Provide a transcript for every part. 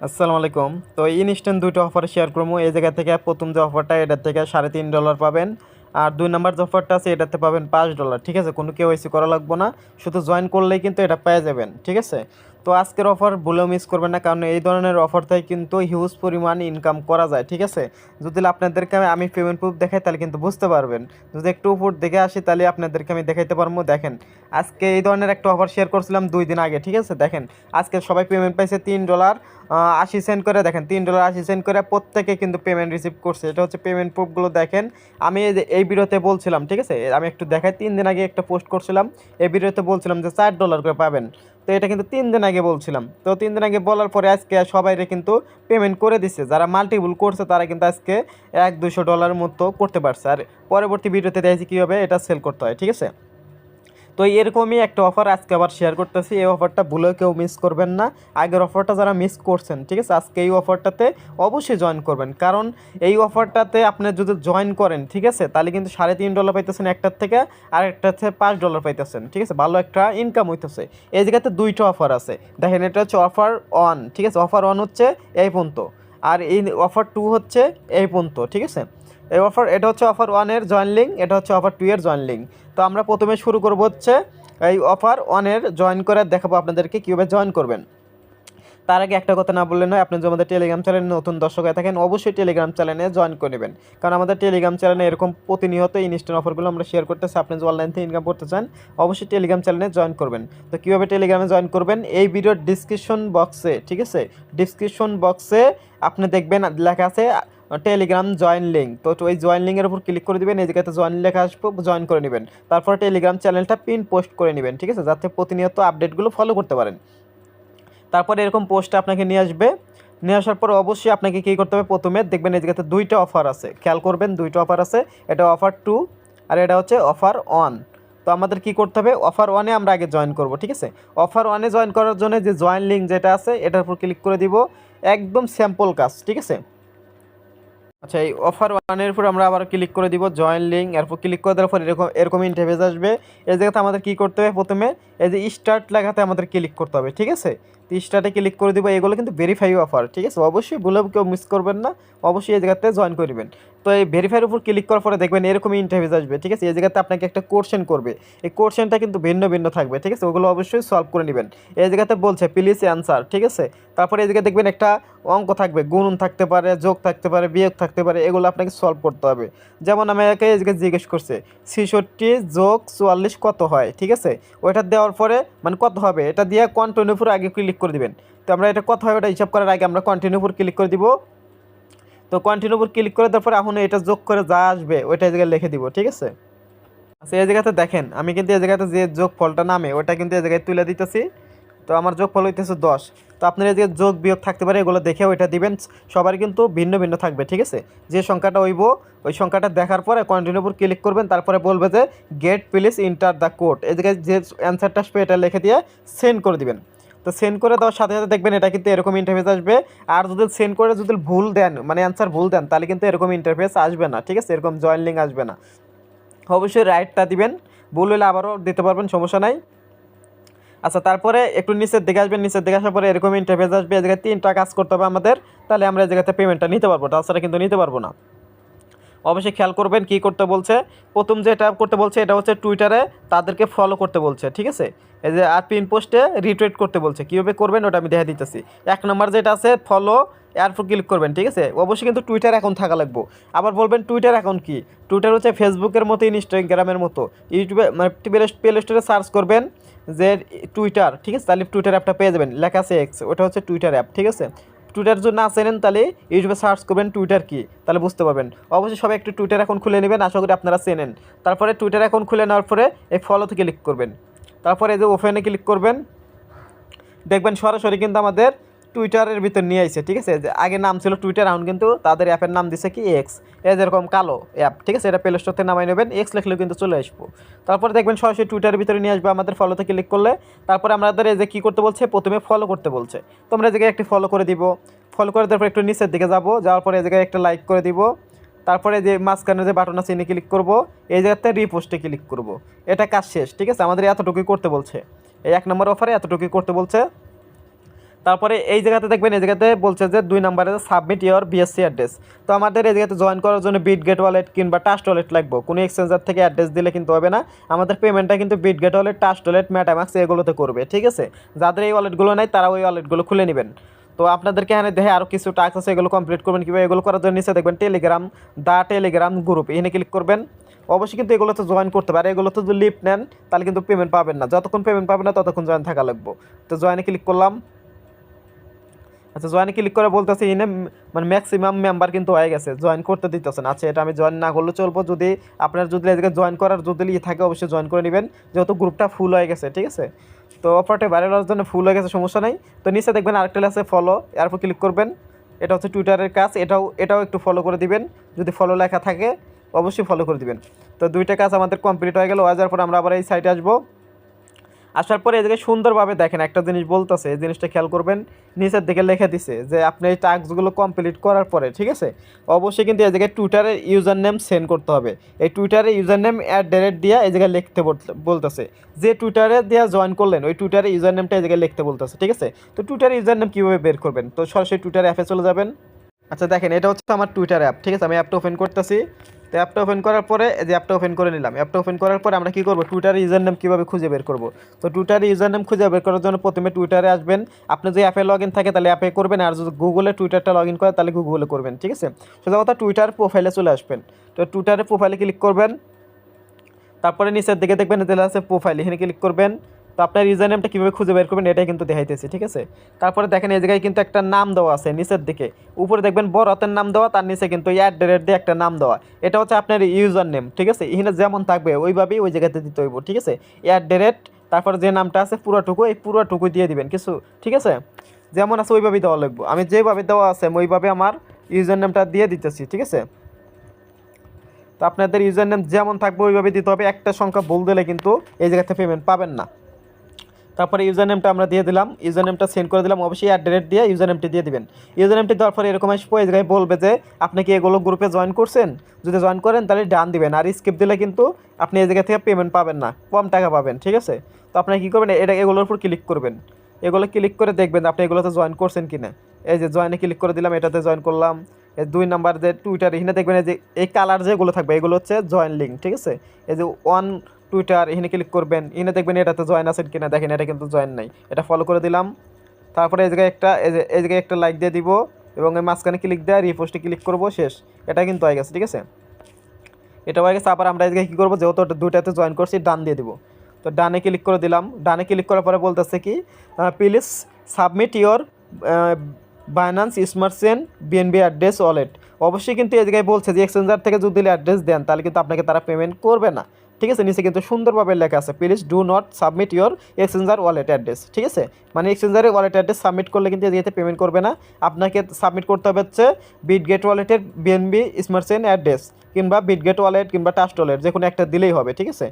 আসসালামু আলাইকুম। তো ইনস্ট্যান্ট দুইটা অফার শেয়ার করবো। এই জায়গা থেকে প্রথম যে অফারটা এটার থেকে $3.5 পাবেন, আর 2 নাম্বার যে অফারটা আছে এটাতে পাবেন $5। ঠিক আছে, কোনো কেওয়াইসি করা লাগবে না, শুধু জয়েন করলেই কিন্তু এটা পেয়ে যাবেন। ঠিক আছে, তো আজকের অফার ভুলেও মিস করবেন না, কারণ এই ধরনের অফার থেকে কিন্তু হিউজ পরিমাণ ইনকাম করা যায়। ঠিক আছে, যদি আপনাদেরকে আমি পেমেন্ট প্রুফ দেখাই তাহলে কিন্তু বুঝতে পারবেন। যদি একটু উপর দেখে আসি তাহলে আপনাদেরকে আমি দেখাইতে পারবো। দেখেন, আজকে এই ধরনের একটা অফার শেয়ার করছিলাম 2 দিন আগে। ঠিক আছে, দেখেন আজকে সবাই পেমেন্ট পাইছে $3.80 করে। দেখেন $3.80 করে প্রত্যেকে কিন্তু পেমেন্ট রিসিভ করছে। এটা হচ্ছে পেমেন্ট প্রুফগুলো। দেখেন আমি এই ভিডিওতে বলছিলাম, ঠিক আছে, আমি একটু দেখাই। 3 দিন আগে একটা পোস্ট করছিলাম, এই ভিডিওতে বলছিলাম যে $4 করে পাবেন। তো এটা কিন্তু 3 দিন আগে বলছিলাম। তো 3 দিন আগে বলার পরে আজকে সবাইরে কিন্তু পেমেন্ট করে দিচ্ছে। যারা মাল্টিপুল করছে তারা কিন্তু আজকে $100-200 মতো করতে পারছে। আর পরবর্তী ভিডিওতে দেখছি কীভাবে এটা সেল করতে হয়। ঠিক আছে, তো এরকমই একটা অফার আজকে আবার শেয়ার করতেছি। এই অফারটা ভুলেও কেউ মিস করবেন না। আগের অফারটা যারা মিস করছেন, ঠিক আছে, আজকে এই অফারটাতে অবশ্যই জয়েন করবেন, কারণ এই অফারটাতে আপনি যদি জয়েন করেন, ঠিক আছে, তাহলে কিন্তু $3.5 পাইতেছেন একটার থেকে, আর একটার থেকে $5 পাইতেছেন। ঠিক আছে, ভালো একটা ইনকাম হইতেছে। এই জায়গাতে দুইটা অফার আছে। দেখেন, এটা হচ্ছে অফার ওয়ান। ঠিক আছে, অফার ওয়ান হচ্ছে এই পর্যন্ত, আর এই অফার টু হচ্ছে এই পর্যন্ত। ঠিক আছে, এই অফার, এটা হচ্ছে অফার ওয়ানের জয়েন লিঙ্ক, এটা হচ্ছে অফার টু এর জয়েন লিঙ্ক। তো আমরা প্রথমে শুরু করব হচ্ছে এই অফার ওয়ানের জয়েন করে দেখাবো আপনাদেরকে কীভাবে জয়েন করবেন। তার আগে একটা কথা না বললে নয়, আপনি যদি আমাদের টেলিগ্রাম চ্যানেলে নতুন দর্শক হয়ে থাকেন, অবশ্যই টেলিগ্রাম চ্যানেলে জয়েন করে নেবেন, কারণ আমাদের টেলিগ্রাম চ্যানেলে এরকম প্রতিনিয়ত ইনস্ট্যান্ট অফারগুলো আমরা শেয়ার করতেছি। আপনি যদি অনলাইন থেকে ইনকাম করতে চান, অবশ্যই টেলিগ্রাম চ্যানেলে জয়েন করবেন। তো কীভাবে টেলিগ্রামে জয়েন করবেন, এই ভিডিওর ডিসক্রিপশন বক্সে, ঠিক আছে, ডিসক্রিপশন বক্সে আপনি দেখবেন লেখা আছে টেলিগ্রাম জয়েন লিঙ্ক। তো ওই জয়েন লিঙ্কের উপর ক্লিক করে দেবেন, এই জায়গাতে জয়েন লেখা আসবো, জয়েন করে নেবেন। তারপর টেলিগ্রাম চ্যানেলটা পিন পোস্ট করে নেবেন, ঠিক আছে, যাতে প্রতিনিয়ত আপডেটগুলো ফলো করতে পারেন। তারপরে এরকম পোস্টে আপনাকে নিয়ে আসবে। নিয়ে আসার পর অবশ্যই আপনাকে কী করতে হবে, প্রথমে দেখবেন এই জায়গাতে দুইটা অফার আছে, খেয়াল করবেন দুইটা অফার আছে। এটা অফার টু আর এটা হচ্ছে অফার ওয়ান। তো আমাদের কি করতে হবে, অফার ওয়ানে আমরা আগে জয়েন করব। ঠিক আছে, অফার ওয়ানে জয়েন করার জন্য যে জয়েন লিঙ্ক যেটা আছে এটার উপর ক্লিক করে দিব। একদম স্যাম্পল কাজ। ঠিক আছে, আচ্ছা, এই অফার ওয়ানের উপর আমরা আবার ক্লিক করে দিব জয়েন লিঙ্ক। এরপর ক্লিক করে দেওয়ার পর এরকম ইন্টারফেস আসবে। এই জায়গাতে আমাদের কী করতে হবে, প্রথমে এই যে স্টার্ট লেখাতে আমাদের ক্লিক করতে হবে। ঠিক আছে, তো স্টার্টে ক্লিক করে দিব। এগুলো কিন্তু ভেরিফাই অফার। ঠিক আছে, অবশ্যই ভুলেও কেউ মিস করবেন না, অবশ্যই এই জায়গাতে জয়েন করবেন। তো এই ভেরিফাইয়ের উপর ক্লিক করার পরে দেখবেন এরকমই ইন্টারফেস আসবে। ঠিক আছে, এই জায়গাতে আপনাকে একটা কোশ্চেন করবে, এই কোশ্চেনটা কিন্তু ভিন্ন ভিন্ন থাকবে। ঠিক আছে, ওগুলো অবশ্যই সলভ করে নেবেন। এই জায়গাতে বলছে প্লিজ অ্যান্সার। ঠিক আছে, তারপরে এই জায়গায় দেখবেন একটা অঙ্ক থাকবে, গুণন থাকতে পারে, যোগ থাকতে পারে, বিয়োগ থাকতে পারে, এগুলো আপনাকে সলভ করতে হবে। যেমন আমাকে এই জায়গায় জিজ্ঞেস করছে 66 যোগ 44 কত হয়। ঠিক আছে, ওইটা দেওয়ার পরে মানে কত হবে এটা দিয়ে কন্টিনিউ উপর আগে ক্লিক করে দিবেন। তো আমরা এটা কত হবে ওটা হিসাব করার আগে আমরা কন্টিনিউ উপর ক্লিক করে দিব। তো কন্টিনিউ উপর ক্লিক করে দেওয়ার পরে এখন এটা যোগ করে যা আসবে ওইটা এই জায়গায় লিখে দিব। ঠিক আছে, আচ্ছা, এই জায়গাতে দেখেন আমি কিন্তু এই জায়গাতে যে যোগ ফলটা নামে ওটা কিন্তু এই জায়গায় তুলে দিতেছি। তো আমার যোগ ফল হইতেছে 10। তো আপনার এই যে যোগ বিয়োগ থাকতে পারে, এগুলো দেখে ওইটা দিবেন। সবার কিন্তু ভিন্ন ভিন্ন থাকবে। ঠিক আছে, যে সংখ্যাটা হইব ওই সংখ্যাটা দেখার পরে কন্টিনিউ উপর ক্লিক করবেন। তারপরে বলবে যে get please enter the code, এই জায়গায় যে অ্যান্সারটা আসবে এটা লিখে দিয়ে সেন্ড করে দিবেন। তো সেন্ড করে দেওয়ার সাথে সাথে দেখবেন এটা কিন্তু এরকম ইন্টারফেস আসবে। আর যদি সেন্ড করে যদি ভুল দেন, মানে অ্যান্সার ভুল দেন, তাহলে কিন্তু এরকম ইন্টারফেস আসবে না। ঠিক আছে, এরকম জয়েন লিঙ্ক আসবে না। অবশ্যই রাইটটা দিবেন, ভুল হলে আবারও দিতে পারবেন, সমস্যা নাই। আচ্ছা, তারপরে একটু নিচের দিকে আসবেন। নিচের দিকে আসার পরে এরকম ইন্টারফেস আসবে। এই জায়গায় 3টা কাজ করতে হবে আমাদের, তাহলে আমরা এই জায়গাতে পেমেন্টটা নিতে পারবো, তাছাড়া কিন্তু নিতে পারবো না। অবশ্যই খেয়াল করবেন কি করতে বলছে। প্রথম যেটা করতে বলছে এটা হচ্ছে টুইটারে তাদেরকে ফলো করতে বলছে। ঠিক আছে, এই যে আর পিন পোস্টে রিটুইট করতে বলছে। কীভাবে করবেন ওটা আমি দেখা দিতেছি। 1 নম্বর যেটা আছে ফলো, এরপর ক্লিক করবেন। ঠিক আছে, অবশ্যই কিন্তু টুইটার অ্যাকাউন্ট থাকা লাগবে। আবার বলবেন টুইটার অ্যাকাউন্ট কি, টুইটার হচ্ছে ফেসবুকের মতো, ইনস্টাগ্রামের মতো। ইউটিউবে মানে প্লে স্টোরে সার্চ করবেন যে টুইটার। ঠিক আছে, তাহলে টুইটার অ্যাপটা পেয়ে যাবেন, লেখা আছে এক্স, ওটা হচ্ছে টুইটার অ্যাপ। ঠিক আছে, টুইটার যদি না চেনেন তাহলে ইউটিউবে সার্চ করবেন টুইটার কি, তাহলে বুঝতে পারবেন। অবশ্যই সবাই একটু টুইটার অ্যাকাউন্ট খুলে নেবেন, আশা করি আপনারা চেনেন। তারপরে টুইটার অ্যাকাউন্ট খুলে নেওয়ার পরে এই ফলোতে ক্লিক করবেন। তারপরে এই যে ওপেনে ক্লিক করবেন, দেখবেন সরাসরি কিন্তু আমাদের টুইটারের ভিতর নিয়ে আসছে। ঠিক আছে, যে আগে নাম ছিল টুইটার, এখন কিন্তু তাদের অ্যাপের নাম দিছে কি এক্স, এই যেরকম কালো অ্যাপ। ঠিক আছে, এটা প্লে স্টোর থেকে নামাই নেবেন, এক্স লিখলেও কিন্তু চলে আসবো। তারপরে দেখবেন সরাসরি টুইটারের ভিতরে নিয়ে আসবে আমাদের ফলোতে ক্লিক করলে। তারপরে আমাদের এই যে কী করতে বলছে, প্রথমে ফলো করতে বলছে। তোমরা এই জায়গায় একটি ফলো করে দিব। ফলো করে দেওয়ার পর একটু নিচের দিকে যাবো, যাওয়ার পরে এই জায়গায় একটা লাইক করে দিব। তারপরে যে মাঝখানে যে বাটন আছে এনে ক্লিক করব, এই জায়গাতে রিপোস্টে ক্লিক করব। এটা কাজ শেষ। ঠিক আছে, আমাদের এতটুকুই করতে বলছে, এই 1 নম্বর অফারে এতটুকুই করতে বলছে। তারপরে এই জায়গাতে দেখবেন, এই জায়গাতে বলছে যে 2 নম্বরে সাবমিট ইওর বিএসসি অ্যাড্রেস। তো আমাদের এই জায়গাতে জয়েন করার জন্য বিটগেট ওয়ালেট কিংবা ট্রাস্ট ওয়ালেট লাগবে। কোনো এক্সচেঞ্জার থেকে অ্যাড্রেস দিলে কিন্তু হবে না। আমাদের পেমেন্টটা কিন্তু Bitget wallet, trust wallet, MetaMask এগুলোতে করবে, ঠিক আছে? যাদের এই ওয়ালেটগুলো নাই তারা ওই ওয়ালেটগুলো খুলে নেবেন। তো আপনাদেরকে এখানে দেখে আরও কিছু টাস্ক আছে, এগুলো কমপ্লিট করবেন কীভাবে। এগুলো করার জন্য নিচে দেখবেন টেলিগ্রাম, টেলিগ্রাম গ্রুপ, এখানে ক্লিক করবেন। অবশ্যই কিন্তু এগুলোতে জয়েন করতে পারে। এগুলোতে যদি লিফট নেন তাহলে কিন্তু পেমেন্ট পাবেন না, যতক্ষণ পেমেন্ট পাবেন না ততক্ষণ জয়েন থাকা লাগবে। তো জয়েনে ক্লিক করলাম। আচ্ছা, জয়েনে ক্লিক করে বলতেছে ইনে মানে ম্যাক্সিমাম মেম্বার কিন্তু হয়ে গেছে, জয়েন করতে দিতেছেন। আচ্ছা, এটা আমি জয়েন না করলে চলবো। যদি আপনার যদি এদিকে জয়েন করার যদি থাকে অবশ্যই জয়েন করে নেবেন, যেহেতু গ্রুপটা ফুল হয়ে গেছে, ঠিক আছে? তো অফারটা ভাইরাল হওয়ার জন্য ফুল হয়ে গেছে, সমস্যা নাই। তো নিচে দেখবেন আরেকটা আছে ফলো, এরপর ক্লিক করবেন। এটা হচ্ছে টুইটারের কাজ, এটাও একটু ফলো করে দিবেন। যদি ফলো লেখা থাকে অবশ্যই ফলো করে দিবেন। তো দুইটা কাজ আমাদের কমপ্লিট হয়ে গেল। হয়ে যাওয়ার পর আমরা আবার এই সাইটে আসবো। আসার পরে এদিকে সুন্দরভাবে দেখেন একটা জিনিস বলতেছে, এই জিনিসটা খেয়াল করবেন। নিচের দিকে লিখে দিছে যে আপনি এই টাস্কগুলো কমপ্লিট করার পরে, ঠিক আছে, অবশ্যই কিন্তু এই জায়গায় টুইটারের ইউজার নেম সেন্ড করতে হবে। এই টুইটারের ইউজার নেম দিয়ে এই জায়গায় লিখতে বলতেছে। যে টুইটারে দিয়ে জয়েন করলেন ওই টুইটারের ইউজার নেমটা এই জায়গায় লিখতে বলতেছে, ঠিক আছে? তো টুইটারের ইউজার নেম কীভাবে বের করবেন? তো সরাসরি টুইটার অ্যাপে চলে যাবেন। আচ্ছা দেখেন, এটা হচ্ছে আমার টুইটার অ্যাপ, ঠিক আছে? আমি অ্যাপটা ওপেন করতেছি। তো অ্যাপটা ওপেন করার পরে এই যে অ্যাপটা ওপেন করে নিলাম। অ্যাপটা ওপেন করার পরে আমরা কী করবো, টুইটার ইউজার নেম কীভাবে খুঁজে বের করবো? তো টুইটার ইউজার নেম খুঁজে বের করার জন্য প্রথমে টুইটারে আসবেন। আপনি যদি অ্যাপে লগ ইন থাকে তাহলে অ্যাপে করবেন, আর যদি গুগলে টুইটারটা লগ ইন করে তাহলে গুগলে করবেন, ঠিক আছে? সোজা কথা টুইটার প্রোফাইলে চলে আসবেন। তো টুইটারের প্রোফাইলে ক্লিক করবেন। তারপরে নিচের দিকে দেখবেন এখানে আছে প্রোফাইল, এখানে ক্লিক করবেন। তো আপনার ইউজার নেমটা কীভাবে খুঁজে বের করবেন এটাই কিন্তু দেখাইতেছি, ঠিক আছে? তারপরে দেখেন এই জায়গায় কিন্তু একটা নাম দেওয়া আছে নিচের দিকে, উপরে দেখবেন বড় হাতের নাম দেওয়া, তার নিচে কিন্তু @ দিয়ে একটা নাম দেওয়া। এটা হচ্ছে আপনার ইউজার নেম, ঠিক আছে? এখানে যেমন থাকবে ওইভাবেই ওই জায়গাতে দিতে হইব, ঠিক আছে? @ তারপরে যে নামটা আছে পুরোটুকু, এই পুরোটুকু দিয়ে দিবেন কিছু, ঠিক আছে? যেমন আছে ওইভাবেই দেওয়া লাগবে। আমি যেভাবে দেওয়া আছে ওইভাবে আমার ইউজার নেমটা দিয়ে দিতেছি, ঠিক আছে? তো আপনাদের ইউজার নেম যেমন থাকবে ওইভাবে দিতে হবে। একটা সংখ্যা ভুল দিলে কিন্তু এই জায়গাতে পেমেন্ট পাবেন না। তারপরে ইউজার নেমটা আমরা দিয়ে দিলাম, ইউজার নেমটা সেন্ড করে দিলাম। অবশ্যই @ দিয়ে ইউজার নেমটি দিয়ে দিবেন। ইউজার নেমটি দেওয়ার পরে এরকম আসবে, এই জায়গায় বলবে যে আপনি কি এগুলো গ্রুপে জয়েন করছেন। যদি জয়েন করেন তাহলে ডান দিবেন, আর স্কিপ দিলে কিন্তু আপনি এই জায়গা থেকে পেমেন্ট পাবেন না, কম টাকা পাবেন, ঠিক আছে? তো আপনি কী করবেন, এগুলোর উপর ক্লিক করবেন। এগুলো ক্লিক করে দেখবেন আপনি এগুলোতে জয়েন করছেন কি না। এই যে জয়েনে ক্লিক করে দিলাম, এটাতে জয়েন করলাম। এই 2 নাম্বার যে টুইটার, এখানে দেখবেন এই যে এই কালার যেগুলো থাকবে এগুলো হচ্ছে জয়েন লিঙ্ক, ঠিক আছে? এই যে টুইটার, এখানে ক্লিক করবেন। এখানে দেখবেন এটাতে জয়েন আছেন কিনা, দেখেন এটা কিন্তু জয়েন নাই, এটা ফলো করে দিলাম। তারপরে এই জায়গায় একটা লাইক দিয়ে দিব এবং এই মাঝখানে ক্লিক দেওয়া রিপোস্টে ক্লিক করব, শেষ। এটা কিন্তু হয়ে গেছে, ঠিক আছে? এটা হয়ে গেছে। আবার আমরা এই জায়গায় কী করবো, যেহেতু দুইটাতে জয়েন করছি ডান দিয়ে দিব। তো ডানে ক্লিক করে দিলাম। ডানে ক্লিক করার পরে বলতেছে কি please submit your Binance smart chain BNB address wallet. অবশ্যই কিন্তু এই জায়গায় বলছে যে এক্সচেঞ্জার থেকে যদি অ্যাড্রেস দেন তাহলে কিন্তু আপনাকে তারা পেমেন্ট করবে না, ঠিক আছে? নিচে কিন্তু সুন্দরভাবে লেখা আছে please do not submit your exchanger wallet address, ঠিক আছে? মানে এক্সচেঞ্জারের ওয়ালেট অ্যাড্রেস সাবমিট করলে কিন্তু এই জায়গাতে পেমেন্ট করবে না। আপনাকে সাবমিট করতে হবে হচ্ছে বিটগেট ওয়ালেটের বিএনবি স্মার্ট চেইন অ্যাড্রেস কিংবা বিটগেট ওয়ালেট কিংবা ট্রাস্ট ওয়ালেট, যে কোনো একটা দিলেই হবে, ঠিক আছে?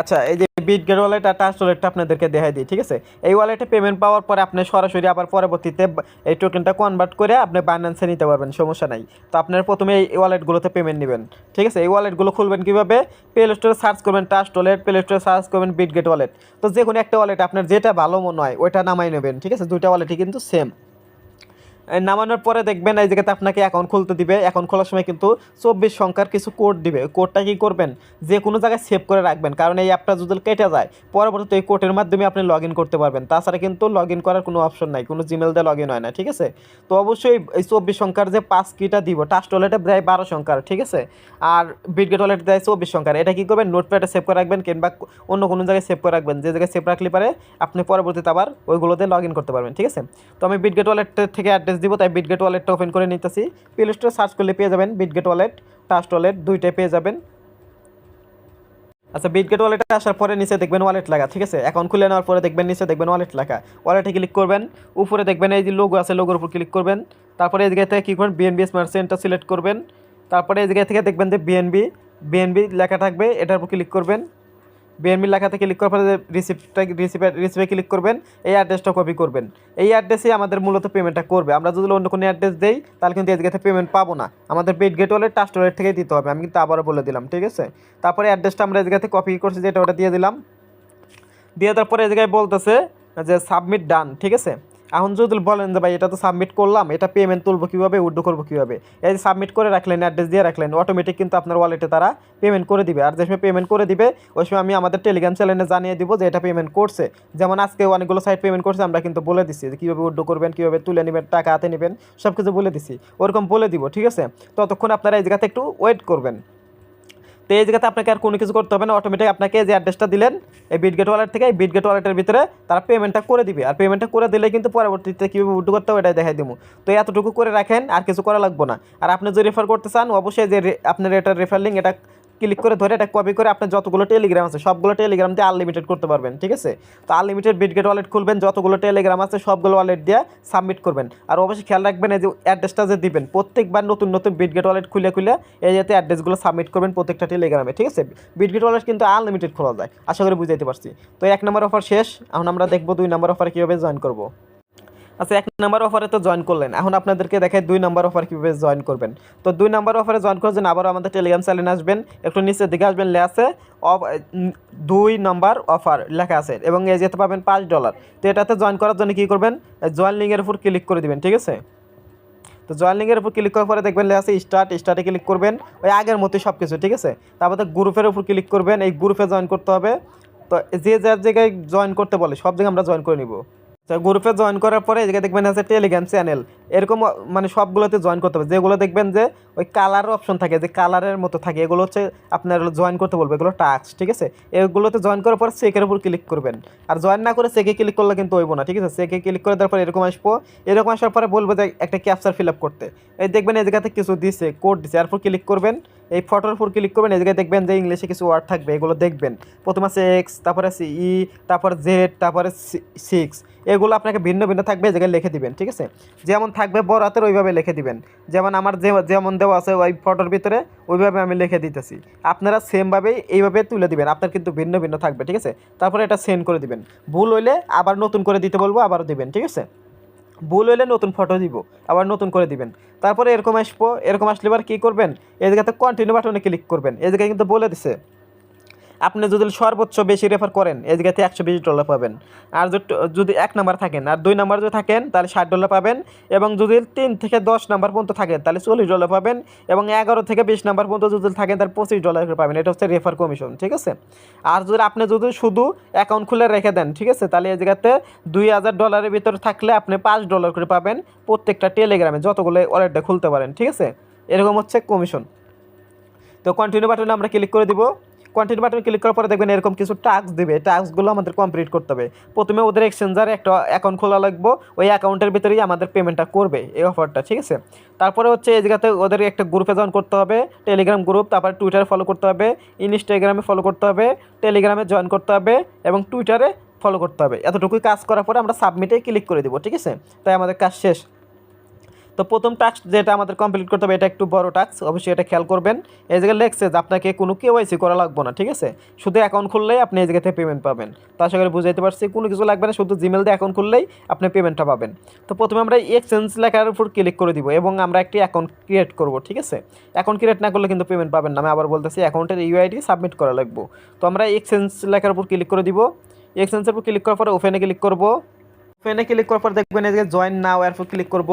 আচ্ছা, এই যে বিটগেট ওয়ালেট আর ট্রাস্ট ওয়ালেটটা আপনাদেরকে দেখাই দিই, ঠিক আছে? এই ওয়ালেটে পেমেন্ট পাওয়ার পরে আপনি সরাসরি আবার পরবর্তীতে এই টোকেনটা কনভার্ট করে আপনি বাইন্যান্সে নিতে পারবেন, সমস্যা নাই। তো আপনার প্রথমে এই ওয়ালেটগুলোতে পেমেন্ট নেবেন, ঠিক আছে? এই ওয়ালেটগুলো খুলবেন কীভাবে, প্লে স্টোরে সার্চ করবেন ট্রাস্ট ওয়ালেট, প্লে স্টোরে সার্চ করবেন বিটগেট ওয়ালেট। তো যে কোনো একটা ওয়ালেট আপনার যেটা ভালো মনে হয় ওইটা নামাই নেবেন, ঠিক আছে? দুইটা ওয়ালেটই কিন্তু সেম। নামানোর পরে দেখবেন এই জায়গাতে আপনাকে অ্যাকাউন্ট খুলতে দিবে। অ্যাকাউন্ট খোলার সময় কিন্তু 24 সংখ্যার কিছু কোড দিবে। কোডটা কী করবেন, যে কোনো জায়গায় সেভ করে রাখবেন, কারণ এই অ্যাপটা যদি কেটে যায় পরবর্তীতে এই কোডের মাধ্যমে আপনি লগ ইন করতে পারবেন। তাছাড়া কিন্তু লগ ইন করার কোনো অপশন নাই, কোনো জিমেল দিয়ে লগ ইন হয় না, ঠিক আছে? তো অবশ্যই এই 24 সংখ্যার যে পাস কিটা দিব, ট্রাস্ট ওয়ালেটে প্রায় 12 সংখ্যার, ঠিক আছে? আর বিটগেট ওয়ালেটে দেয় 24 সংখ্যার। এটা কী করবেন, নোটপ্যাডে সেভ করে রাখবেন কিংবা অন্য কোনো জায়গায় সেভ করে রাখবেন, যে জায়গায় সেভ রাখলে পারে আপনি পরবর্তীতে আবার ওইগুলোতে লগ ইন করতে পারবেন, ঠিক আছে? তো আমি বিটগেট ওয়ালেট থেকে অ্যাড্রেস দিব, তাই বিটগেট ওয়ালেটটা ওপেন করে নিতেছি। প্লে স্টোরে সার্চ করলে পেয়ে যাবেন বিটগেট ওয়ালেট, ট্রাস্ট ওয়ালেট দুইটাই পেয়ে যাবেন। আচ্ছা, বিটগেট ওয়ালেটে আসার পরে নিচে দেখবেন ওয়ালেট লেখা, ঠিক আছে? অ্যাকাউন্ট খুলে নেওয়ার পরে দেখবেন নিচে দেখবেন ওয়ালেট লেখা। ওয়ালেটে ক্লিক করবেন, উপরে দেখবেন এই যে লোগো আছে, লোগোর উপর ক্লিক করবেন। তারপরে এই জায়গা থেকে কী করবেন, বিএনবি স্মার্ট চেইনটা সিলেক্ট করবেন। তারপরে এই জায়গা থেকে দেখবেন যে বিএনবি লেখা থাকবে, এটার উপর ক্লিক করবেন। বিএনবি লেখাতে ক্লিক করার পরে রিসিপে ক্লিক করবেন। এই অ্যাড্রেসটা কপি করবেন। এই অ্যাড্রেসে আমাদের মূলত পেমেন্টটা করবে। আমরা যদি অন্য কোনো অ্যাড্রেস দেই তাহলে কিন্তু এই জায়গাতে পেমেন্ট পাবো না, আমাদের বিটগেট ওয়ালেট ট্রাস্ট ওয়ালেট থেকেই দিতে হবে। আমি কিন্তু আবারও বলে দিলাম, ঠিক আছে? তারপরে অ্যাড্রেসটা আমরা এই জায়গাতে কপি করছি, যেটা ওটা দিয়ে দিলাম। দিয়ে দেওয়ার পরে এই জায়গায় বলতেছে যে সাবমিট ডান, ঠিক আছে? এখন যদি বলেন যে ভাই এটা তো সাবমিট করলাম, এটা পেমেন্ট তুলবো কীভাবে, উইথড্র করবো কীভাবে, এই যে সাবমিট করে রাখলেন, অ্যাড্রেস দিয়ে রাখলেন, অটোমেটিক কিন্তু আপনার ওয়ালেটে তারা পেমেন্ট করে দিবে। আর যে সময় পেমেন্ট করে দিবে ওই সময় আমি আমাদের টেলিগ্রাম চ্যানেলে জানিয়ে দিব যে এটা পেমেন্ট করছে। যেমন আজকে অনেকগুলো সাইট পেমেন্ট করছে, আমরা কিন্তু বলে দিচ্ছি যে কীভাবে উইথড্র করবেন, কীভাবে তুলে নেবেন, টাকা হাতে নেবেন, সব কিছু বলে দিচ্ছি, ওরকম বলে দিব। ঠিক আছে, ততক্ষণ আপনারা এই জায়গাতে একটু ওয়েট করবেন। তো এই জায়গাতে আপনাকে আর কোনো কিছু করতে হবে না, অটোমেটিক আপনাকে যে অ্যাড্রেসটা দিলেন এই বিটগেট ওয়ালেট থেকে, এই বিটগেট ওয়ালেটের ভিতরে তারা পেমেন্টটা করে দিবে। আর পেমেন্টটা করে দিলে কিন্তু পরবর্তীতে কীভাবে উইথড্র করতে হবে এটাই দেখাই দেবো। তো এতটুকু করে রাখেন, আর কিছু করা লাগবে না। আর আপনি যদি রেফার করতে চান অবশ্যই যে আপনার এটার রেফার লিঙ্ক এটা ক্লিক করে ধরে এটা কপি করে আপনার যতগুলো টেলিগ্রাম আছে সবগুলো টেলিগ্রাম দিয়ে আনলিমিটেড করতে পারবেন। ঠিক আছে, তো আনলিমিটেড বিটগেট ওয়ালেট খুলবেন, যতগুলো টেলিগ্রাম আছে সবগুলো ওয়ালেট দিয়ে সাবমিট করবেন। আর অবশ্যই খেয়াল রাখবেন এই যে অ্যাড্রেসটা যে দিবেন প্রত্যেকবার নতুন নতুন বিটগেট ওয়ালেট খুলে এই যাতে অ্যাড্রেসগুলো সাবমিট করবেন প্রত্যেকটা টেলিগ্রামে। ঠিক আছে, বিটগেট ওয়ালেট কিন্তু আনলিমিটেড খোলা যায়, আশা করি বুঝাইতে পারছি। তো 1 নম্বর অফার শেষ, এখন আমরা দেখবো 2 নম্বর অফারে কীভাবে জয়েন করবো। আচ্ছা, 1 নম্বর অফারে তো জয়েন করলেন, এখন আপনাদেরকে দেখায় 2 নম্বর অফার কীভাবে জয়েন করবেন। তো 2 নম্বর অফারে জয়েন করার জন্য আবারও আমাদের টেলিগ্রাম চ্যানেলে আসবেন, একটু নিচের দিকে আসবেন, লেখা আছে 2 নম্বর অফার লেখা আছে, এবং এই যেতে পাবেন $5। তো এটাতে জয়েন করার জন্য কী করবেন, জয়েন লিঙ্কের উপর ক্লিক করে দিবেন। ঠিক আছে, তো জয়েন লিঙ্কের উপর ক্লিক করার পরে দেখবেন লেখা আছে স্টার্টে ক্লিক করবেন, ওই আগের মতোই সব কিছু। ঠিক আছে, তারপরে গ্রুপের উপর ক্লিক করবেন, এই গ্রুপে জয়েন করতে হবে। তো যে যার জায়গায় জয়েন করতে বলে সব জায়গায় আমরা জয়েন করে নিব। তো গ্রুপে জয়েন করার পরে এদিকে দেখবেন আছে টেলিগ্রাম চ্যানেল, এরকম মানে সবগুলোতে জয়েন করতে হবে। যেগুলো দেখবেন যে ওই কালার অপশন থাকে, যে কালারের মতো থাকে, এগুলো হচ্ছে আপনার জয়েন করতে বলবে, এগুলো টাস্ক। ঠিক আছে, এগুলোতে জয়েন করার পর চেকের উপর ক্লিক করবেন। আর জয়েন না করে চেকে ক্লিক করলে কিন্তু হইব না। ঠিক আছে, চেকে ক্লিক করে দেওয়ার পর এরকম আসবো, এরকম আসার পরে বলবো যে একটা ক্যাপচার ফিল আপ করতে। এই দেখবেন এই জায়গাতে কিছু দিছে, কোড দিছে, এরপর ক্লিক করবেন, এই ফটোর উপর ক্লিক করবেন। এই জায়গায় দেখবেন যে ইংলিশে কিছু ওয়ার্ড থাকবে, এগুলো দেখবেন। প্রথম আছে এক্স, তারপরে আছে ই, তারপরে জেড, তারপরে 6, এগুলো আপনাকে ভিন্ন ভিন্ন থাকবে, এই জায়গায় লিখে দিবেন। ঠিক আছে, যেমন থাকবে বড় হাতের ওইভাবে লিখে দিবেন, যেমন আমার যেমন দেওয়া আছে ওই ফটোর ভিতরে ওইভাবে আমি লিখে দিতেছি। আপনারা সেমভাবেই এইভাবে তুলে দিবেন, আপনার কিন্তু ভিন্ন ভিন্ন থাকবে। ঠিক আছে, তারপরে এটা সেন্ড করে দিবেন। ভুল হইলে আবার নতুন করে দিতে বলবো, আবারও দিবেন। ঠিক আছে, ভুল হইলে নতুন ফটো দিব, আবার নতুন করে দিবেন। তারপরে এরকম আসবো, এরকম আসলে এবার কী করবেন, এই জায়গাতে কন্টিনিউ বাটনে ক্লিক করবেন। এই জায়গায় কিন্তু বলে দিছে আপনি যদি সর্বোচ্চ বেশি রেফার করেন এই জায়গাতে $120 পাবেন। আর যদি 1 নাম্বার থাকেন আর 2 নাম্বার যদি থাকেন তাহলে $60 পাবেন, এবং যদি 3 থেকে 10 নাম্বার পর্যন্ত থাকেন তাহলে $40 পাবেন, এবং 11 থেকে 20 নাম্বার পর্যন্ত যদি থাকেন তাহলে $25 করে পাবেন। এটা হচ্ছে রেফার কমিশন। ঠিক আছে, আর যদি আপনি যদি শুধু অ্যাকাউন্ট খুলে রেখে দেন, ঠিক আছে, তাহলে এই জায়গাতে $2000 ভিতরে থাকলে আপনি $5 করে পাবেন প্রত্যেকটা টেলিগ্রামে যতগুলো ওয়ালেটটা খুলতে পারেন। ঠিক আছে, এরকম হচ্ছে কমিশন। তো কন্টিনিউ বাটনে আমরা ক্লিক করে দিব। কন্টিনিউ বাটনে ক্লিক করার পরে দেখবেন এরকম কিছু টাস্ক দেবে, টাস্কগুলো আমাদের কমপ্লিট করতে হবে। প্রথমে ওদের এক্সচেঞ্জারে একটা অ্যাকাউন্ট খোলা লাগবে, ওই অ্যাকাউন্টের ভিতরেই আমাদের পেমেন্টটা করবে এই অফারটা। ঠিক আছে, তারপরে হচ্ছে এই জায়গাতে ওদের একটা গ্রুপে জয়েন করতে হবে, টেলিগ্রাম গ্রুপ, তারপরে টুইটারে ফলো করতে হবে, ইনস্টাগ্রামে ফলো করতে হবে, টেলিগ্রামে জয়েন করতে হবে, এবং টুইটারে ফলো করতে হবে। এতটুকুই কাজ করার পরে আমরা সাবমিটে ক্লিক করে দেবো। ঠিক আছে, তাই আমাদের কাজ শেষ। তো প্রথম টাস্ক যেটা আমাদের কমপ্লিট করতে হবে এটা একটু বড় টাস্ক, অবশ্যই এটা খেয়াল করবেন। এই জায়গায় লেখছে যে আপনাকে কোনো কেওয়াইসি করা লাগবে না। ঠিক আছে, শুধু অ্যাকাউন্ট খুললেই আপনি এই জায়গাতে পেমেন্ট পাবেন। তো আশা করি বুঝাইতে পারছি, কোনো কিছু লাগবে না, শুধু জিমেল দিয়ে অ্যাকাউন্ট খুললেই আপনি পেমেন্টটা পাবেন। তো প্রথমে আমরা এক্সচেঞ্জ লেখার উপর ক্লিক করে দিব, এবং আমরা একটি অ্যাকাউন্ট ক্রিয়েট করব। ঠিক আছে, অ্যাকাউন্ট ক্রিয়েট না করলে কিন্তু পেমেন্ট পাবেন না। আমি আবার বলতেছি অ্যাকাউন্টের ইউআইডি সাবমিট করা লাগবে। তো আমরা এক্সচেঞ্জ লেখার উপর ক্লিক করে দিব। এক্সচেঞ্জের উপর ক্লিক করার পরে ওপেনে ক্লিক করব। ওপেনে ক্লিক করার পর দেখবেন এই জায়গায় জয়েন নাও এর উপর ক্লিক করব।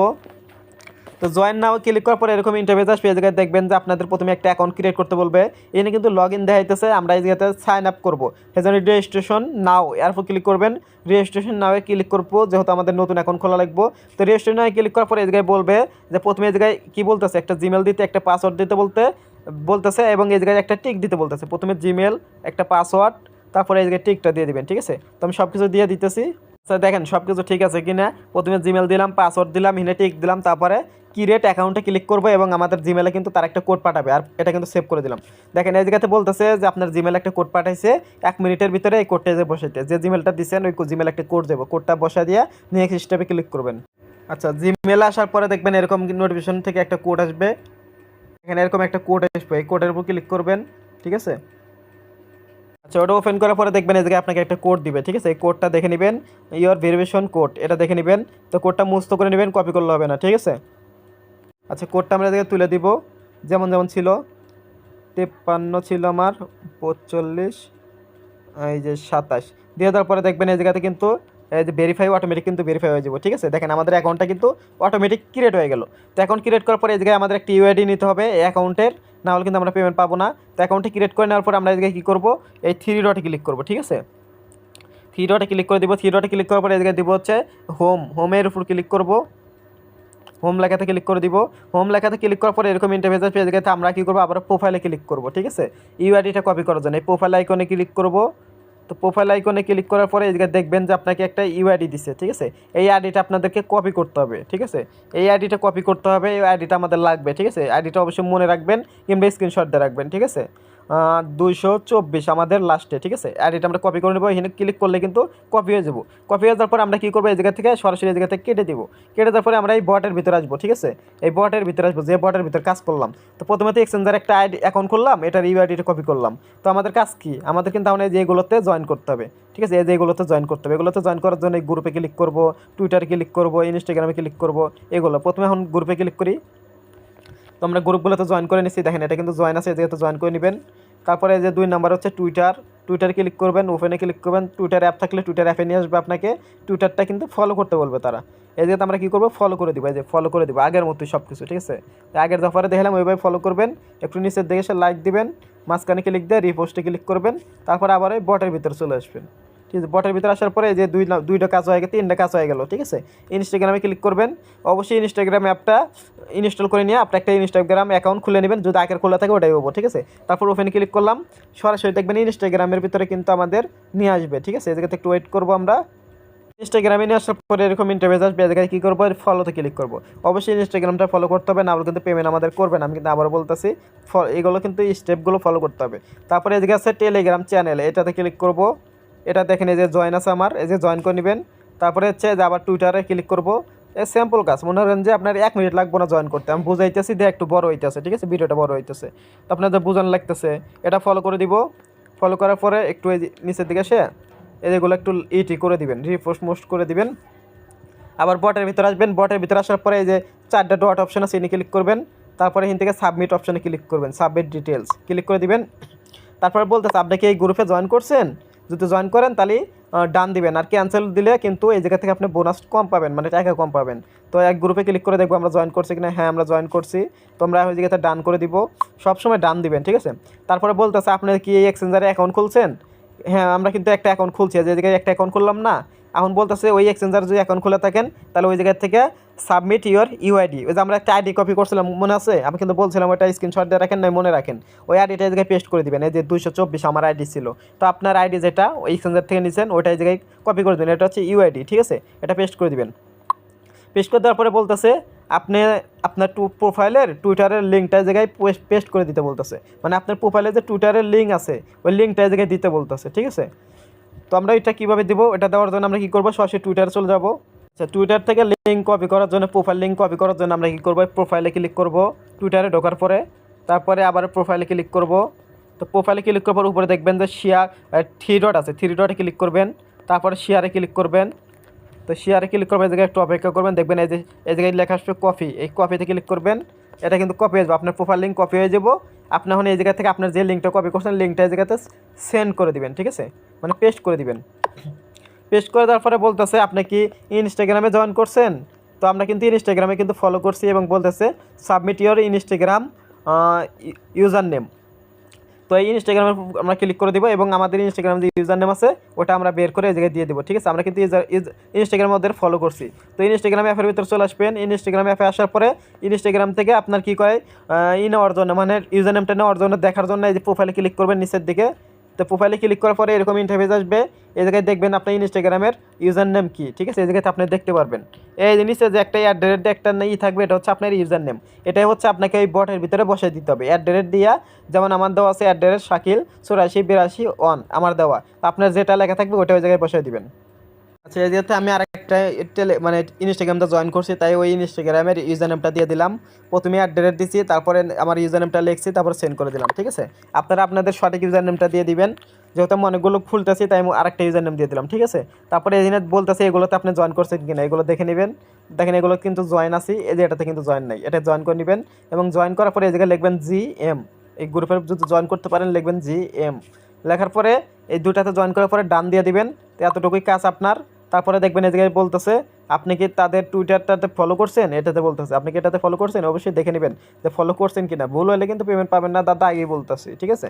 তো জয়েন নাও ক্লিক করার পরে এরকম ইন্টারফেস আসবে, এই জায়গায় দেখবেন যে আপনাদের প্রথমে একটা অ্যাকাউন্ট ক্রিয়েট করতে বলবে। এখানে কিন্তু লগ ইন দেখাইতেছে, আমরা এই জায়গাতে সাইন আপ করবো, সেজন্য রেজিস্ট্রেশন নাও এর উপর ক্লিক করবেন। রেজিস্ট্রেশন নাওয়ে ক্লিক করবো, যেহেতু আমাদের নতুন অ্যাকাউন্ট খোলা লাগবে। তো রেজিস্ট্রেশন নাওয়ে ক্লিক করার পরে এই জায়গায় বলবে যে প্রথমে এই জায়গায় কী বলতেছে, একটা জিমেল দিতে, একটা পাসওয়ার্ড দিতে বলতেছে, এবং এই জায়গায় একটা টিক দিতে বলতেছে। প্রথমে জিমেল, একটা পাসওয়ার্ড, তারপরে এই জায়গায় টিকটা দিয়ে দিবেন। ঠিক আছে, তো আমি সব কিছু দিয়ে দিতেছি। স্যার দেখেন সব কিছু ঠিক আছে কিনা। প্রথমে জিমেল দিলাম, পাসওয়ার্ড দিলাম, হিনে টিক দিলাম, তারপরে ক্রিয়েট অ্যাকাউন্টে ক্লিক করবো, এবং আমাদের জিমেলে কিন্তু তার একটা কোড পাঠাবে, আর এটা কিন্তু সেভ করে দিলাম। দেখেন এই জায়গাতে বলতেছে যে আপনার জিমেলে একটা কোড পাঠাইছে, 1 মিনিটের ভিতরে এই কোডটা যে বসাইতে, যে জিমেলটা দিচ্ছেন ওই জিমেলে একটা কোড দেবো, কোডটা বসা দিয়ে নেক্সট স্টেপে ক্লিক করবেন। আচ্ছা, জিমেলে আসার পরে দেখবেন এরকম নোটিফিকেশন থেকে একটা কোড আসবে, এখানে এরকম একটা কোড আসবে, এই কোডের উপর ক্লিক করবেন। ঠিক আছে, আচ্ছা, ওটা ওপেন করার পরে দেখবেন এই জায়গায় আপনাকে একটা কোড দিবে। ঠিক আছে, এই কোডটা দেখে নেবেন, ইওর ভেরিফিকেশন কোড, এটা দেখে নেবেন। তো কোডটা মুস্ত করে নেবেন, কপি করলে হবে না। ঠিক আছে, আচ্ছা, কোডটা আমরা এদিকে তুলে দিব, যেমন যেমন ছিল। 53 ছিল আমার, 45, এই যে 27 দিয়ে দেওয়ার পরে দেখবেন এই জায়গাতে কিন্তু এই যে ভেরিফাই অটোমেটিক কিন্তু ভেরিফাই হয়ে যাবো, ঠিক আছে। দেখেন আমাদের অ্যাকাউন্টটা কিন্তু অটোমেটিক ক্রিয়েট হয়ে গেল। তো অ্যাকাউন্ট ক্রিয়েট করার পরে এই জায়গায় আমাদের একটা ইউআইডি নিতে হবে এই অ্যাকাউন্টের, না হলে কিন্তু আমরা পেমেন্ট পাবো না। তো অ্যাকাউন্টটি ক্রিয়েট করে নেওয়ার পর আমরা এই জায়গায় কী করবো, এই থ্রি ডটে ক্লিক করবো, ঠিক আছে। থ্রি ডটে ক্লিক করে দিব। থ্রি ডটে ক্লিক করার পরে এই জায়গায় দিব হচ্ছে হোমের উপর ক্লিক করবো। হোম লেখাতে ক্লিক করে দিব। হোম লেখাতে ক্লিক করার পরে এরকম ইন্টারফেস আসবে। জায়গাতে আমরা কী করবো, আবার প্রোফাইলে ক্লিক করবো, ঠিক আছে। ইউআইডিটা কপি করার জন্য এই প্রোফাইল আইকনে ক্লিক করব। তো প্রোফাইল আইকনে ক্লিক করার পরে এই জায়গায় দেখবেন যে আপনাকে একটা ইউআইডি দিচ্ছে, ঠিক আছে। এই আইডিটা আপনাদেরকে কপি করতে হবে, ঠিক আছে। এই আইডিটা কপি করতে হবে, এই আইডিটা আমাদের লাগবে, ঠিক আছে। আইডিটা অবশ্যই মনে রাখবেন কিংবা স্ক্রিনশট দিয়ে রাখবেন, ঠিক আছে। 224 আমাদের লাস্টে, ঠিক আছে। আইডিটা আমরা কপি করে নেবো। এখানে ক্লিক করলে কিন্তু কপি হয়ে যাবো। কপি হয়ে যাওয়ার পর আমরা কী করবো, এই জায়গা থেকে সরাসরি এই জায়গা থেকে কেটে দিব। কেটে দেওয়ার পরে আমরা এই বটের ভিতরে আসবো, ঠিক আছে। এই বটের ভিতরে আসবো, যে বটের ভিতরে কাজ করলাম। তো প্রথমে তো এক্সচেঞ্জার একটা অ্যাকাউন্ট করলাম, এটার ইউআইডিটা কপি করলাম। তো আমাদের কাজ কি, আমাদের কিন্তু আমরা যেগুলোতে জয়েন করতে হবে, ঠিক আছে। এই যে এগুলোতে জয়েন করতে হবে। এগুলোতে জয়েন করার জন্য এই গ্রুপে ক্লিক করবো, টুইটারে ক্লিক করবো, ইনস্টাগ্রামে ক্লিক করবো, এগুলো প্রথমে এখন গ্রুপে ক্লিক করি। তো আমরা গ্রুপগুলোতে জয়েন করে নিচ্ছি। দেখেন এটা কিন্তু জয়েন আছে, যেহেতু জয়েন করে নেবেন। তারপরে যে 2 নাম্বার হচ্ছে টুইটার ক্লিক করবেন, ওপেনে ক্লিক করবেন। টুইটার অ্যাপ থাকলে টুইটার অ্যাপে নিয়ে আসবে আপনাকে। টুইটারটা কিন্তু ফলো করতে বলবে তারা। এই যে আমরা কী করবো, ফলো করে দিব। এই যে ফলো করে দিব আগের মতোই সব কিছু, ঠিক আছে। আগের দফারে দেখলাম ওইভাবে ফলো করবেন। একটু নিচের দিকে এসে লাইক দিবেন, মাঝখানে ক্লিক দিয়ে রিপোস্টে ক্লিক করবেন। তারপর আবার ওই বটের ভিতরে চলে আসবেন, ঠিক আছে। বটের ভিতরে আসার পরে যে দুইটা কাজ হয়ে গেল, 3টা কাজ হয়ে গেল, ঠিক আছে। ইনস্টাগ্রামে ক্লিক করবেন। অবশ্যই ইনস্টাগ্রাম অ্যাপটা ইনস্টল করে নিয়ে আপনি একটা ইনস্টাগ্রাম অ্যাকাউন্ট খুলে নেবেন, যদি আগের খোলা থাকে ওটাই হবো, ঠিক আছে। তারপর ওপেনে ক্লিক করলাম, সরাসরি দেখবেন ইনস্টাগ্রামের ভিতরে কিন্তু আমাদের নিয়ে আসবে, ঠিক আছে। এই জায়গাতে একটু ওয়েট করবো আমরা। ইনস্টাগ্রামে নিয়ে আসার পরে এরকম ইন্টারফেস আসবে। এই জায়গায় কী করবো, ফলোতে ক্লিক করবো। অবশ্যই ইনস্টাগ্রামটা ফলো করতে হবে, না হলে কিন্তু পেমেন্ট আমাদের করবে না। আমি কিন্তু আবার বলতেছি, এগুলো কিন্তু স্টেপগুলো ফলো করতে হবে। তারপরে এই জায়গায় আছে টেলিগ্রাম চ্যানেল, এটাতে ক্লিক করবো। এটা দেখেন এই যে জয়েন আছে আমার, এই যে জয়েন করে নেবেন। তারপরে হচ্ছে যে আবার টুইটারে ক্লিক করবো। এই স্যাম্পল কাজ, মনে করেন যে আপনার 1 মিনিট লাগবে না জয়েন করতে। আমি বুঝাইতেছি দিয়ে একটু বড় হইতেছে, ঠিক আছে, ভিডিওটা বড় হইতেছে। তো আপনাদের বোঝানো লাগতেছে। এটা ফলো করে দিব। ফলো করার পরে একটু এই নিচের দিকে এসে এগুলো একটু করে দিবেন, রিপোস্ট করে দিবেন। আবার বটের ভিতরে আসবেন। বটের ভিতরে আসার পরে এই যে 4টা ডট অপশন আছে, এনে ক্লিক করবেন। তারপরে এখান থেকে সাবমিট অপশনে ক্লিক করবেন, সাবমিট ডিটেলস ক্লিক করে দিবেন। তারপরে বলতেছে আপনি কি এই গ্রুপে জয়েন করছেন, যদি জয়েন করেন তাহলে ডান দিবেন, আর ক্যান্সেল দিলে কিন্তু এই জায়গা থেকে আপনি বোনাস কম পাবেন, মানে টাকা কম পাবেন। তো এক গ্রুপে ক্লিক করে দেখবো আমরা জয়েন করছি কিনা। হ্যাঁ আমরা জয়েন করছি। তো আমরা ওই জায়গাতে ডান করে দিব, সবসময় ডান দিবেন, ঠিক আছে। তারপরে বলতেছে আপনি কি এই এক্সচেঞ্জারে অ্যাকাউন্ট খুলছেন। হ্যাঁ আমরা কিন্তু একটা অ্যাকাউন্ট খুলছি, যে জায়গায় একটা অ্যাকাউন্ট খুললাম না। এখন বলতেছে ওই এক্সচেঞ্জার যদি অ্যাকাউন্ট খুলে থাকেন তাহলে ওই জায়গা থেকে সাবমিট ইউর ইউআইডি, ওই যে আমরা একটা আইডি কপি করছিলাম মনে আছে, আমি কিন্তু বলছিলাম ওইটা স্ক্রিনশট দিয়ে রাখেন, নয় মনে রাখেন। ওই আইডিটা এই জায়গায় পেস্ট করে দিবেন। এই যে 224 আমার আইডি ছিল, তো আপনার আইডি যেটা ওই এক্সচেঞ্জার থেকে নিয়েছেন ওইটা এই জায়গায় কপি করে দিবেন। এটা হচ্ছে ইউআইডি, ঠিক আছে। এটা পেস্ট করে দিবেন। পেস্ট করে দেওয়ার পরে বলতেছে আপনি আপনার প্রোফাইলের টুইটারের লিঙ্কটা জায়গায় পেস্ট করে দিতে বলতেছে, মানে আপনার প্রোফাইলে যে টুইটারের লিঙ্ক আছে ওই লিঙ্কটা জায়গায় দিতে বলতেছে, ঠিক আছে। তো আমরা এটা কীভাবে দেবো, এটা দেওয়ার জন্য আমরা কী করবো, সরাসরি টুইটারে চলে যাবো। আচ্ছা, টুইটার থেকে লিঙ্ক কপি করার জন্য, প্রোফাইল লিঙ্ক কপি করার জন্য আমরা কী করবো, প্রোফাইলে ক্লিক করব, টুইটারে ঢোকার পরে। তারপরে আবার প্রোফাইলে ক্লিক করব। তো প্রোফাইলে ক্লিক করার উপরে দেখবেন যে শেয়ার 3 ডট আছে, 3 ডটে ক্লিক করবেন। তারপরে শেয়ারে ক্লিক করবেন। তো শেয়ারে ক্লিক করবেন, এই জায়গায় একটু অপেক্ষা করবেন, দেখবেন এই যে এই জায়গায় লেখা আসবে কপি, এই কপিতে ক্লিক করবেন। এটা কিন্তু কপি হয়ে যাবে, আপনার প্রোফাইল লিঙ্ক কপি হয়ে যাবো। আপনি এখন এই জায়গা থেকে আপনার যে লিঙ্কটা কপি করছেন লিঙ্কটা এই জায়গাতে সেন্ড করে দিবেন, ঠিক আছে, মানে পেস্ট করে দিবেন। পেস্ট করে দেওয়ার পরে বলতেছে আপনি কি ইনস্টাগ্রামে জয়েন করছেন। তো আমরা কিন্তু ইনস্টাগ্রামে কিন্তু ফলো করছি, এবং বলতেছে submit your Instagram user name. তো এই ইনস্টাগ্রামে আমরা ক্লিক করে দিব, এবং আমাদের ইনস্টাগ্রাম যে ইউজার নেম আছে ওটা আমরা বের করে এই জায়গায় দিয়ে দেবো, ঠিক আছে। আমরা কিন্তু ইনস্টাগ্রামে ওদের ফলো করছি। তো ইনস্টাগ্রাম অ্যাপের ভিতরে চলে আসবেন। ইনস্টাগ্রাম অ্যাপে আসার পরে ইনস্টাগ্রাম থেকে আপনার কী করে নেওয়ার জন্য, মানে ইউজার নেমটা নেওয়ার জন্য, দেখার জন্য এই যে প্রোফাইলে ক্লিক করবেন নিচের দিকে। তো প্রোফাইলে ক্লিক করার পরে এরকম ইন্টারফেস আসবে। এই জায়গায় দেখবেন আপনার ইনস্টাগ্রামের ইউজার নেম কী, ঠিক আছে, এই জায়গাতে আপনি দেখতে পারবেন। এই জিনিসে যে একটা অ্যাড্রেস একটা থাকবে, এটা হচ্ছে আপনার ইউজার নেম। এটাই হচ্ছে আপনাকে এই বটের ভিতরে বসে দিতে হবে অ্যাড্রেস দিয়া। যেমন আমার দেওয়া আছে অ্যাড্রেস শাকিল 8482 আমার দেওয়া, আপনার যেটা লেখা থাকবে ওটা ওই জায়গায় বসে দিবেন। আচ্ছা, যেহেতু আমি আরেকটা মানে ইনস্টাগ্রামটা জয়েন করছি, তাই ওই ইনস্টাগ্রামের ইউজার নেমটা দিয়ে দিলাম। প্রথমে অ্যাড্রেস দিচ্ছি, তারপরে আমার ইউজার নেমটা লিখছি, তারপর সেন্ড করে দিলাম, ঠিক আছে। আপনারা আপনাদের সঠিক ইউজার নেমটা দিয়ে দিবেন। যেহেতু আমি অনেকগুলো খুলতেছি তাই আমি আরেকটা ইউজার নেম দিয়ে দিলাম, ঠিক আছে। তারপরে এই জিনিস বলতেছে এগুলোতে আপনি জয়েন করছেন কিনা, এগুলো দেখে নেবেন। দেখেন এগুলো কিন্তু জয়েন আছি, এই যে এটাতে কিন্তু জয়েন নাই, এটা জয়েন করে নেবেন। এবং জয়েন করার পরে এই জায়গায় লিখবেন GM, এই গ্রুপের যদি জয়েন করতে পারেন লিখবেন GM। লেখার পরে এই দুটাতে জয়েন করার পরে ডান দিয়ে দিবেন। তো এতটুকুই কাজ আপনার। তারপরে দেখবেন এই জায়গায় বলতেছে আপনি কি তাদের টুইটারটাতে ফলো করছেন, এটাতে বলতেছে আপনি কি এটাতে ফলো করছেন, অবশ্যই দেখে নেবেন যে ফলো করছেন কিনা। ভুল হলে কিন্তু পেমেন্ট পাবেন না দাদা, আগেই বলতেছি, ঠিক আছে।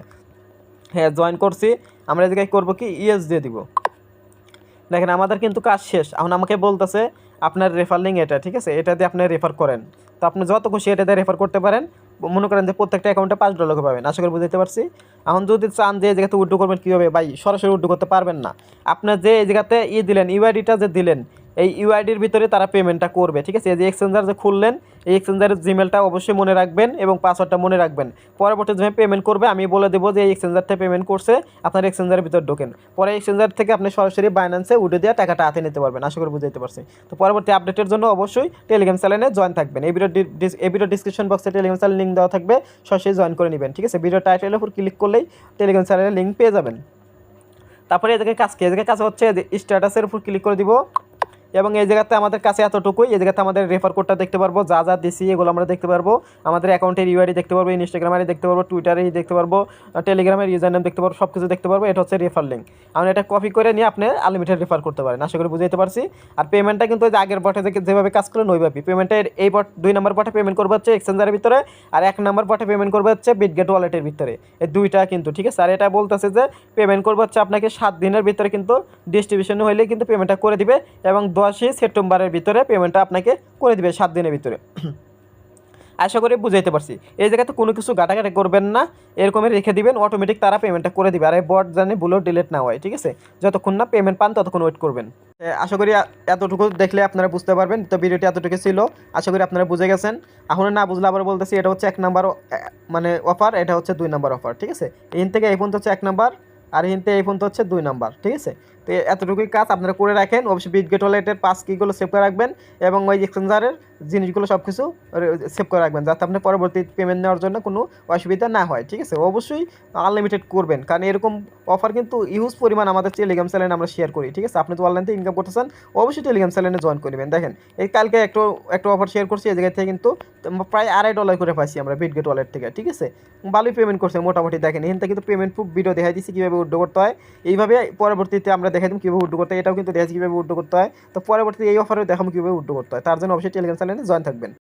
হ্যাঁ, জয়েন করছি। আমরা এই জায়গায় করবো কি, ইয়েস দিয়ে দিব। দেখেন আমাদের কিন্তু কাজ শেষ। এখন আমাকে বলতেছে আপনার রেফার লিঙ্ক এটা, ঠিক আছে, এটা দিয়ে আপনি রেফার করেন। তো আপনি যত খুশি এটা দিয়ে রেফার করতে পারেন। মনে করেন যে প্রত্যেকটা অ্যাকাউন্টে $5 করে পাবেন, আশা করি বুঝতে পারছি। এখন যদি চান যে এই জায়গাতে উইথড্র করবেন কীভাবে, ভাই সরাসরি উইথড্র করতে পারবেন না। আপনার যে এই জায়গাতে দিলেন ইউআইডিটা যে দিলেন, এই ইউআইডির ভিতরে তারা পেমেন্টটা করবে, ঠিক আছে। এই যে এক্সচেঞ্জার যে খুললেন, এই এক্সচেঞ্জারের জিমেলটা অবশ্যই মনে রাখবেন এবং পাসওয়ার্ডটা মনে রাখবেন। পরবর্তী যখন পেমেন্ট করবে আমি বলে দেবো যে এই এক্সচেঞ্জার থেকে পেমেন্ট করছে, আপনার এক্সচেঞ্জারের ভিতর ঢোকেন। পরে এক্সচেঞ্জার থেকে আপনি সরাসরি বাইন্যান্সে উঠে দিয়ে টাকাটা হাতে নিতে পারবেন, আশা করি বুঝতে পারছি। তো পরবর্তী আপডেটের জন্য অবশ্যই টেলিগ্রাম চ্যানেলে জয়েন থাকবেন। এই ভিডিও ডিসক্রিপশন বক্সে টেলিগ্রাম চ্যানেল লিঙ্ক দেওয়া থাকবে, সরাসরি জয়েন করে নেবেন, ঠিক আছে। ভিডিও টাইটেলের উপর ক্লিক করলেই টেলিগ্রাম চ্যানেলের লিঙ্ক পেয়ে যাবেন। তারপরে এই জায়গায় কাজ হচ্ছে স্ট্যাটাসের উপর ক্লিক করে দিব এবং এই জায়গাতে আমাদের কাছে এতটুকুই। এই জায়গাতে আমাদের রেফার কোডটা দেখতে পারবো, যা যা দিছি এগুলো আমরা দেখতে পারবো। আমাদের অ্যাকাউন্টের ইউআইডি দেখতে পারবো, ইনস্টাগ্রাম আইডি দেখতে পারবো, টুইটারে দেখতে পারবো, টেলিগ্রামের ইউজার নেম দেখতে পারবো, সব কিছু দেখতে পারবো। এটা হচ্ছে রেফার লিঙ্ক। আমরা এটা কপি করে নিয়ে আপনি আনলিমিটেড রেফার করতে পারেন, আশা করি বুঝতে পারছি। আর পেমেন্টটা কিন্তু ওই যে আগের বটে যেভাবে কাজ করলেন ওইভাবেই পেমেন্টের এই 2 নম্বর বটে পেমেন্ট করবে হচ্ছে এক্সচেঞ্জারের ভিতরে, আর 1 নম্বর বটে পেমেন্ট করবে হচ্ছে বিটগেট ওয়ালেটের ভিতরে। এই দুইটা কিন্তু, ঠিক আছে। আর এটা বলতেছে যে পেমেন্ট করবে হচ্ছে আপনাকে 7 দিনের ভিতরে, কিন্তু ডিস্ট্রিবিউশন হইলে কিন্তু পেমেন্টটা করে দিবে এবং 10ই সেপ্টেম্বর ভিতরে পেমেন্টটা আপনাকে করে দিবে 7 দিনের ভিতরে। আশা করি বুঝাইতে পারছি। এই জায়গাতে কোনো কিছু ঘাটাঘাটি করবেন না, এরকমই রেখে দিবেন, অটোমেটিক তারা পেমেন্টটা করে দিবে। আর এই বট জানি ভুলেও ডিলিট না হয়, ঠিক আছে। যতক্ষণ না পেমেন্ট পান ততক্ষণ ওয়েট করবেন। আশা করি এতটুকু দেখলে আপনারা বুঝতে পারবেন। তো ভিডিওটি এতটুকু ছিল, আশা করি আপনারা বুঝে গেছেন। এখন না বুঝলে আবার বলতেছি, এটা হচ্ছে 1 নাম্বার মানে অফার, এটা হচ্ছে 2 নাম্বার অফার, ঠিক আছে। এই থেকে এই পর্যন্ত হচ্ছে 1 নাম্বার, আর হিনতে এই পর্যন্ত হচ্ছে 2 নাম্বার, ঠিক আছে। তো এতটুকুই কাজ আপনারা করে রাখেন। অবশ্যই বিটগেট ওয়ালেটের পাস কিগুলো সেভ করে রাখবেন এবং ওই এক্সচেঞ্জারের জিনিসগুলো সব কিছু সেভ করে রাখবেন, যাতে আপনার পরবর্তী পেমেন্ট নেওয়ার জন্য কোনো অসুবিধা না হয়, ঠিক আছে। অবশ্যই আনলিমিটেড করবেন, কারণ এরকম অফার কিন্তু ইউজ পরিমাণ আমাদের টেলিগ্রাম চ্যানেলে আমরা শেয়ার করি, ঠিক আছে। আপনি তো অনলাইন থেকে ইনকাম করতেছেন, অবশ্যই টেলিগ্রাম চ্যানেলে জয়েন করবেন। দেখেন এই কালকে একটা অফার শেয়ার করছি, এই জায়গা থেকে কিন্তু প্রায় $2.5 করে পাইছি আমরা বিটগেট ওয়ালেট থেকে, ঠিক আছে। ভালোই পেমেন্ট করছে মোটামুটি। দেখেন এখান থেকে কিন্তু পেমেন্ট প্রুফ ভিডিও দেখাই দিচ্ছি কীভাবে উইথড্র করতে হয়। এইভাবে পরবর্তীতে আমরা দেখাই দিই কীভাবে উইথড্র করতে হয়, এটাও কিন্তু দেখাচ্ছি কীভাবে উইথড্র করতে হয়। তো পরবর্তীতে এই অফারে দেখাবো কীভাবে উইথড্র করতে হয়। তার জন্য অবশ্যই টেলিগ্রাম চ্যানেলে জয়েন থাকবেন।